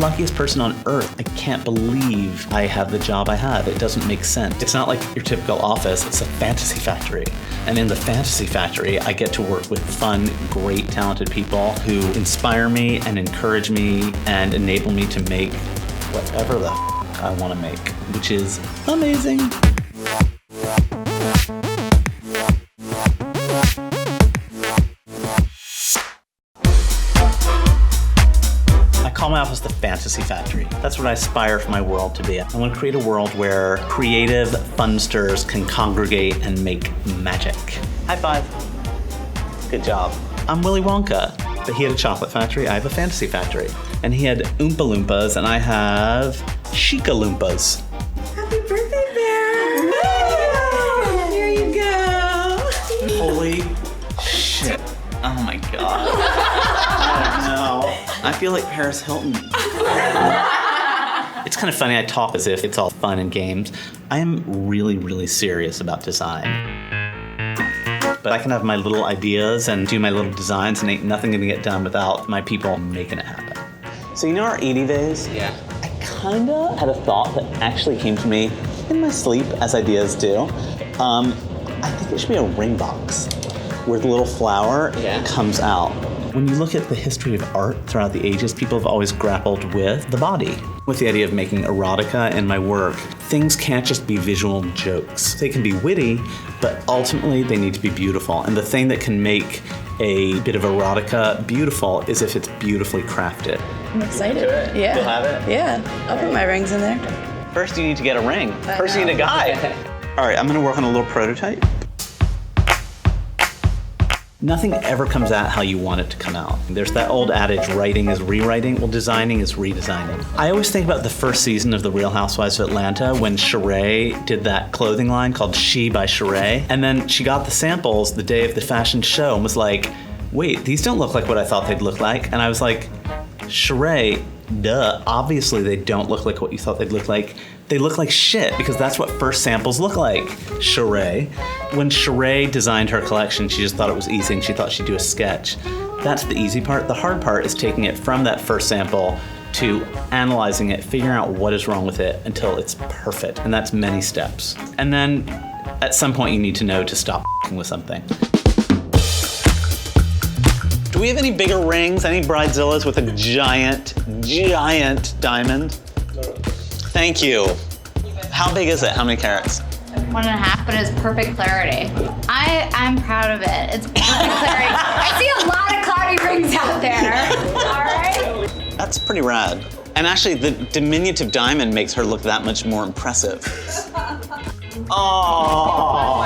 luckiest person on earth. I can't believe I have the job I have. It doesn't make sense. It's not like your typical office, it's a fantasy factory. And in the fantasy factory, I get to work with fun, great, talented people who inspire me and encourage me and enable me to make whatever the I want to make, which is amazing. I call my office the fantasy factory. That's what I aspire for my world to be. I want to create a world where creative funsters can congregate and make magic. High five. Good job. I'm Willy Wonka, but he had a chocolate factory. I have a fantasy factory. And he had Oompa Loompas, and I have Chica Loompas. Happy birthday, Bear! Wow. Here you go. Holy shit. Oh my God. Oh no. I feel like Paris Hilton. It's kind of funny, I talk as if it's all fun and games. I am really, really serious about design. But I can have my little ideas and do my little designs, and ain't nothing gonna get done without my people making it happen. So you know our 80 vase? Yeah. I kinda had a thought that actually came to me in my sleep, as ideas do. I think it should be a ring box where the little flower comes out. When you look at the history of art throughout the ages, people have always grappled with the body. With the idea of making erotica in my work, things can't just be visual jokes. They can be witty, but ultimately they need to be beautiful. And the thing that can make a bit of erotica beautiful is if it's beautifully crafted. I'm excited. You'll have it? Yeah, I'll put my rings in there. First you need to get a ring. First you need a guide. All right, I'm gonna work on a little prototype. Nothing ever comes out how you want it to come out. There's that old adage, writing is rewriting. Well, designing is redesigning. I always think about the first season of The Real Housewives of Atlanta when Sheree did that clothing line called She by Sheree. And then she got the samples the day of the fashion show and was like, wait, these don't look like what I thought they'd look like. And I was like, Sheree, duh, obviously they don't look like what you thought they'd look like. They look like shit because that's what first samples look like, Sheree. When Sheree designed her collection, she just thought it was easy and she thought she'd do a sketch. That's the easy part. The hard part is taking it from that first sample to analyzing it, figuring out what is wrong with it until it's perfect. And that's many steps. And then at some point you need to know to stop with something. Do we have any bigger rings? Any bridezillas with a giant, giant diamond? No. Thank you. How big is it? How many carats? 1.5, but it's perfect clarity. I'm proud of it. It's perfect clarity. I see a lot of cloudy rings out there. All right. That's pretty rad. And actually, the diminutive diamond makes her look that much more impressive. Oh.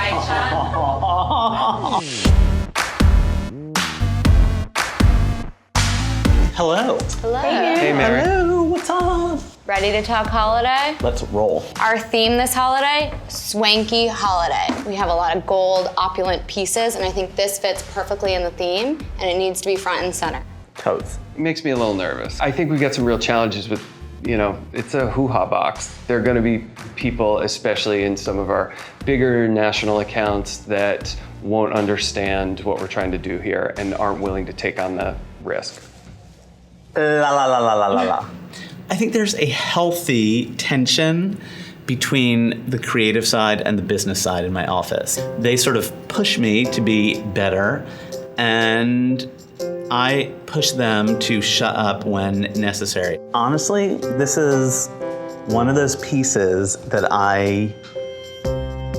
Hello. Hello. Hey, Mary. Hello, what's up? Ready to talk holiday? Let's roll. Our theme this holiday, swanky holiday. We have a lot of gold, opulent pieces, and I think this fits perfectly in the theme, and it needs to be front and center. Totes. It makes me a little nervous. I think we've got some real challenges with, it's a hoo-ha box. There are gonna be people, especially in some of our bigger national accounts, that won't understand what we're trying to do here and aren't willing to take on the risk. La la la la la la la. I think there's a healthy tension between the creative side and the business side in my office. They sort of push me to be better, and I push them to shut up when necessary. Honestly, this is one of those pieces that I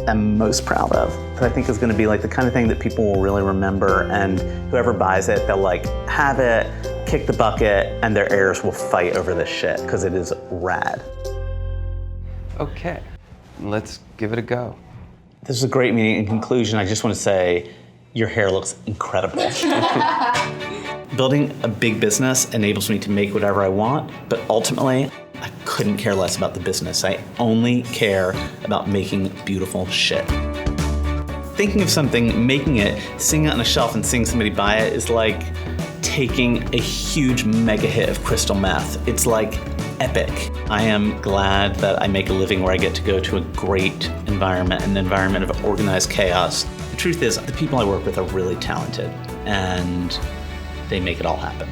am most proud of, that I think is gonna be like the kind of thing that people will really remember, and whoever buys it, they'll like have it, kick the bucket, and their heirs will fight over this shit, because it is rad. Okay, let's give it a go. This is a great meeting. In conclusion, I just want to say, your hair looks incredible. Building a big business enables me to make whatever I want, but ultimately, I couldn't care less about the business. I only care about making beautiful shit. Thinking of something, making it, seeing it on a shelf and seeing somebody buy it is like taking a huge mega hit of crystal meth. It's like epic. I am glad that I make a living where I get to go to a great environment, an environment of organized chaos. The truth is, the people I work with are really talented, and they make it all happen.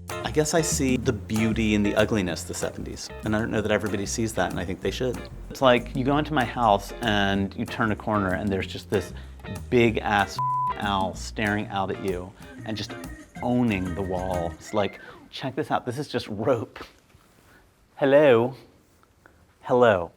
I guess I see the beauty and the ugliness of the 70s. And I don't know that everybody sees that, and I think they should. It's like you go into my house and you turn a corner and there's just this big ass owl staring out at you and just owning the wall. It's like, check this out, this is just rope. Hello. Hello.